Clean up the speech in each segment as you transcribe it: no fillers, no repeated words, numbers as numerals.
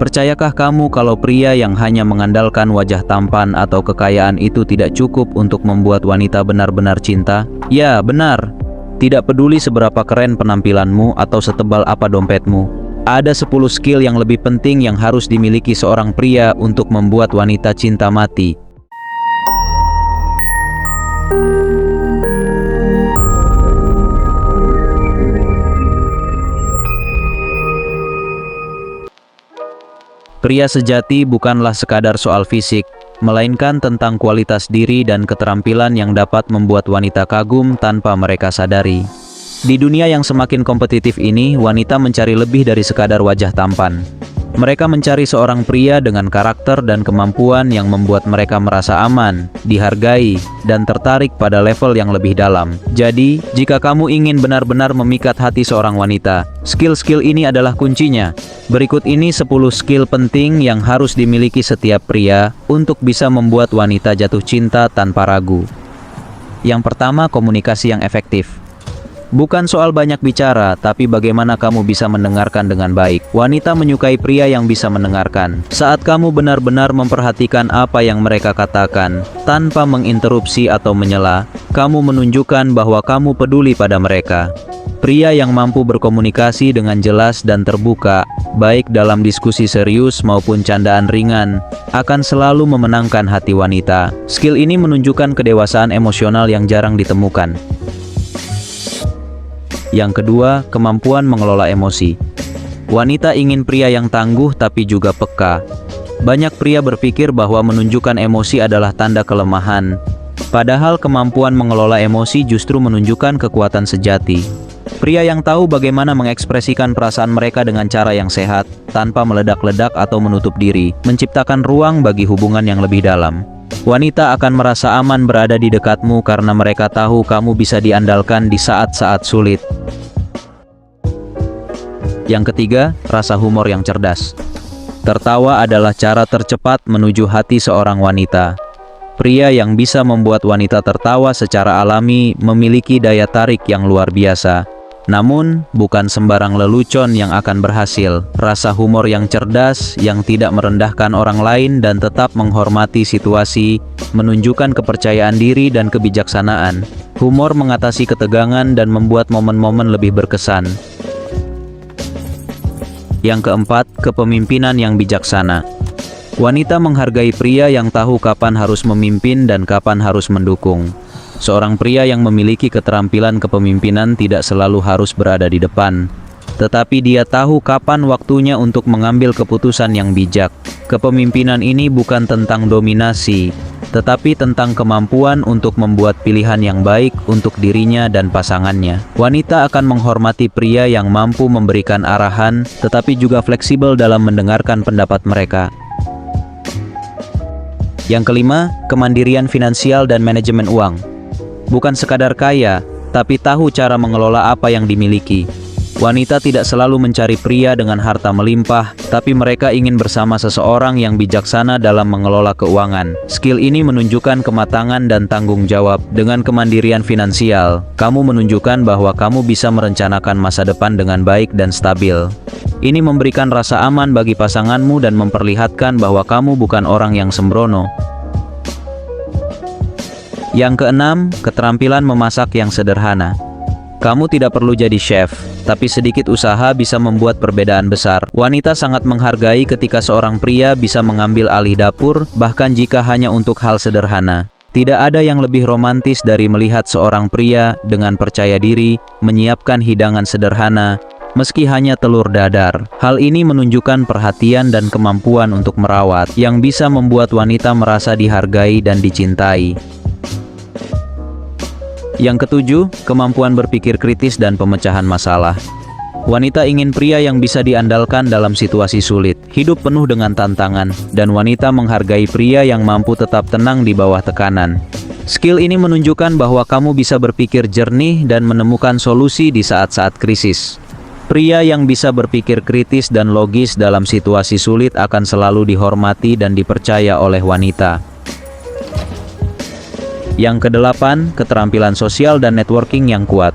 Percayakah kamu kalau pria yang hanya mengandalkan wajah tampan atau kekayaan itu tidak cukup untuk membuat wanita benar-benar cinta? Ya, benar. Tidak peduli seberapa keren penampilanmu atau setebal apa dompetmu, ada 10 skill yang lebih penting yang harus dimiliki seorang pria untuk membuat wanita cinta mati. Pria sejati bukanlah sekadar soal fisik, melainkan tentang kualitas diri dan keterampilan yang dapat membuat wanita kagum tanpa mereka sadari. Di dunia yang semakin kompetitif ini, wanita mencari lebih dari sekadar wajah tampan. Mereka mencari seorang pria dengan karakter dan kemampuan yang membuat mereka merasa aman, dihargai, dan tertarik pada level yang lebih dalam. Jadi, jika kamu ingin benar-benar memikat hati seorang wanita, skill-skill ini adalah kuncinya. Berikut ini 10 skill penting yang harus dimiliki setiap pria untuk bisa membuat wanita jatuh cinta tanpa ragu. Yang pertama, komunikasi yang efektif. Bukan soal banyak bicara, tapi bagaimana kamu bisa mendengarkan dengan baik. Wanita menyukai pria yang bisa mendengarkan. Saat kamu benar-benar memperhatikan apa yang mereka katakan, tanpa menginterupsi atau menyela, kamu menunjukkan bahwa kamu peduli pada mereka. Pria yang mampu berkomunikasi dengan jelas dan terbuka, baik dalam diskusi serius maupun candaan ringan, akan selalu memenangkan hati wanita. Skill ini menunjukkan kedewasaan emosional yang jarang ditemukan. Yang kedua, kemampuan mengelola emosi. Wanita ingin pria yang tangguh tapi juga peka. Banyak pria berpikir bahwa menunjukkan emosi adalah tanda kelemahan. Padahal kemampuan mengelola emosi justru menunjukkan kekuatan sejati. Pria yang tahu bagaimana mengekspresikan perasaan mereka dengan cara yang sehat, tanpa meledak-ledak atau menutup diri, menciptakan ruang bagi hubungan yang lebih dalam. Wanita akan merasa aman berada di dekatmu karena mereka tahu kamu bisa diandalkan di saat-saat sulit. Yang ketiga, rasa humor yang cerdas. Tertawa adalah cara tercepat menuju hati seorang wanita. Pria yang bisa membuat wanita tertawa secara alami memiliki daya tarik yang luar biasa. Namun, bukan sembarang lelucon yang akan berhasil. Rasa humor yang cerdas, yang tidak merendahkan orang lain dan tetap menghormati situasi, menunjukkan kepercayaan diri dan kebijaksanaan. Humor mengatasi ketegangan dan membuat momen-momen lebih berkesan. Yang keempat, kepemimpinan yang bijaksana. Wanita menghargai pria yang tahu kapan harus memimpin dan kapan harus mendukung. Seorang pria yang memiliki keterampilan kepemimpinan tidak selalu harus berada di depan, tetapi dia tahu kapan waktunya untuk mengambil keputusan yang bijak. Kepemimpinan ini bukan tentang dominasi, tetapi tentang kemampuan untuk membuat pilihan yang baik untuk dirinya dan pasangannya. Wanita akan menghormati pria yang mampu memberikan arahan, tetapi juga fleksibel dalam mendengarkan pendapat mereka. Yang kelima, kemandirian finansial dan manajemen uang. Bukan sekadar kaya, tapi tahu cara mengelola apa yang dimiliki. Wanita tidak selalu mencari pria dengan harta melimpah, tapi mereka ingin bersama seseorang yang bijaksana dalam mengelola keuangan. Skill ini menunjukkan kematangan dan tanggung jawab. Dengan kemandirian finansial, kamu menunjukkan bahwa kamu bisa merencanakan masa depan dengan baik dan stabil. Ini memberikan rasa aman bagi pasanganmu dan memperlihatkan bahwa kamu bukan orang yang sembrono. Yang keenam, keterampilan memasak yang sederhana. Kamu tidak perlu jadi chef, tapi sedikit usaha bisa membuat perbedaan besar. Wanita sangat menghargai ketika seorang pria bisa mengambil alih dapur, bahkan jika hanya untuk hal sederhana. Tidak ada yang lebih romantis dari melihat seorang pria dengan percaya diri menyiapkan hidangan sederhana, meski hanya telur dadar. Hal ini menunjukkan perhatian dan kemampuan untuk merawat, yang bisa membuat wanita merasa dihargai dan dicintai. Yang ketujuh, kemampuan berpikir kritis dan pemecahan masalah. Wanita ingin pria yang bisa diandalkan dalam situasi sulit, hidup penuh dengan tantangan, dan wanita menghargai pria yang mampu tetap tenang di bawah tekanan. Skill ini menunjukkan bahwa kamu bisa berpikir jernih dan menemukan solusi di saat-saat krisis. Pria yang bisa berpikir kritis dan logis dalam situasi sulit akan selalu dihormati dan dipercaya oleh wanita. Yang kedelapan, keterampilan sosial dan networking yang kuat.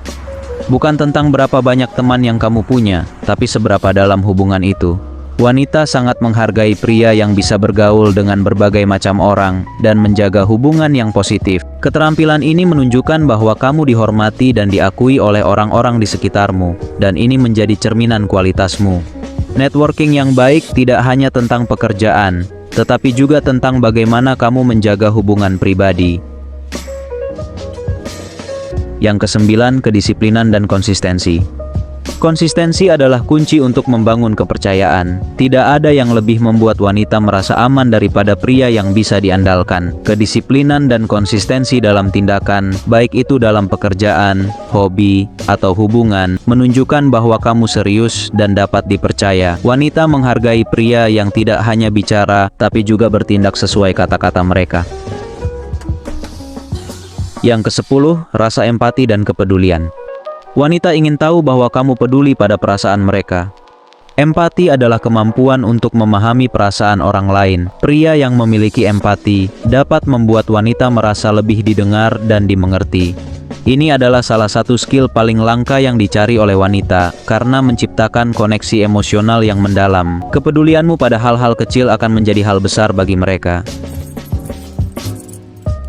Bukan tentang berapa banyak teman yang kamu punya, tapi seberapa dalam hubungan itu. Wanita sangat menghargai pria yang bisa bergaul dengan berbagai macam orang dan menjaga hubungan yang positif. Keterampilan ini menunjukkan bahwa kamu dihormati dan diakui oleh orang-orang di sekitarmu, dan ini menjadi cerminan kualitasmu. Networking yang baik tidak hanya tentang pekerjaan, tetapi juga tentang bagaimana kamu menjaga hubungan pribadi. Yang kesembilan, kedisiplinan dan konsistensi. Konsistensi adalah kunci untuk membangun kepercayaan. Tidak ada yang lebih membuat wanita merasa aman daripada pria yang bisa diandalkan. Kedisiplinan dan konsistensi dalam tindakan, baik itu dalam pekerjaan, hobi, atau hubungan, menunjukkan bahwa kamu serius dan dapat dipercaya. Wanita menghargai pria yang tidak hanya bicara, tapi juga bertindak sesuai kata-kata mereka. Yang ke-10, rasa empati dan kepedulian. Wanita ingin tahu bahwa kamu peduli pada perasaan mereka. Empati adalah kemampuan untuk memahami perasaan orang lain. Pria yang memiliki empati dapat membuat wanita merasa lebih didengar dan dimengerti. Ini adalah salah satu skill paling langka yang dicari oleh wanita, karena menciptakan koneksi emosional yang mendalam. Kepedulianmu pada hal-hal kecil akan menjadi hal besar bagi mereka.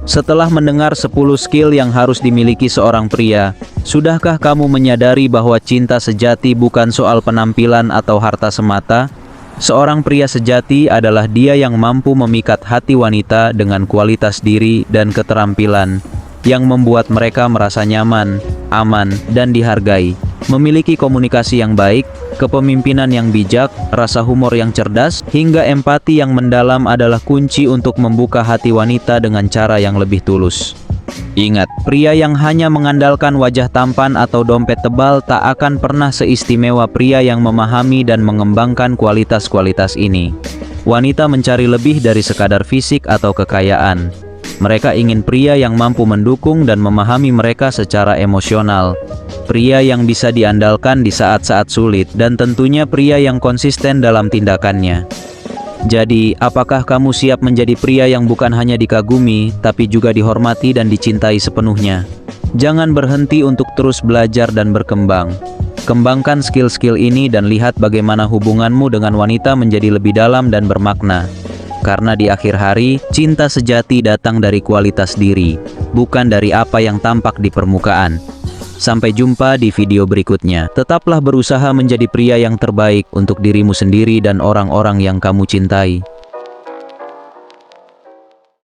Setelah mendengar 10 skill yang harus dimiliki seorang pria, sudahkah kamu menyadari bahwa cinta sejati bukan soal penampilan atau harta semata? Seorang pria sejati adalah dia yang mampu memikat hati wanita dengan kualitas diri dan keterampilan yang membuat mereka merasa nyaman, aman, dan dihargai. Memiliki komunikasi yang baik, kepemimpinan yang bijak, rasa humor yang cerdas, hingga empati yang mendalam adalah kunci untuk membuka hati wanita dengan cara yang lebih tulus. Ingat, pria yang hanya mengandalkan wajah tampan atau dompet tebal tak akan pernah seistimewa pria yang memahami dan mengembangkan kualitas-kualitas ini. Wanita mencari lebih dari sekadar fisik atau kekayaan. Mereka ingin pria yang mampu mendukung dan memahami mereka secara emosional. Pria yang bisa diandalkan di saat-saat sulit, dan tentunya pria yang konsisten dalam tindakannya. Jadi, apakah kamu siap menjadi pria yang bukan hanya dikagumi, tapi juga dihormati dan dicintai sepenuhnya? Jangan berhenti untuk terus belajar dan berkembang. Kembangkan skill-skill ini dan lihat bagaimana hubunganmu dengan wanita menjadi lebih dalam dan bermakna. Karena di akhir hari, cinta sejati datang dari kualitas diri, bukan dari apa yang tampak di permukaan. Sampai jumpa di video berikutnya. Tetaplah berusaha menjadi pria yang terbaik untuk dirimu sendiri dan orang-orang yang kamu cintai.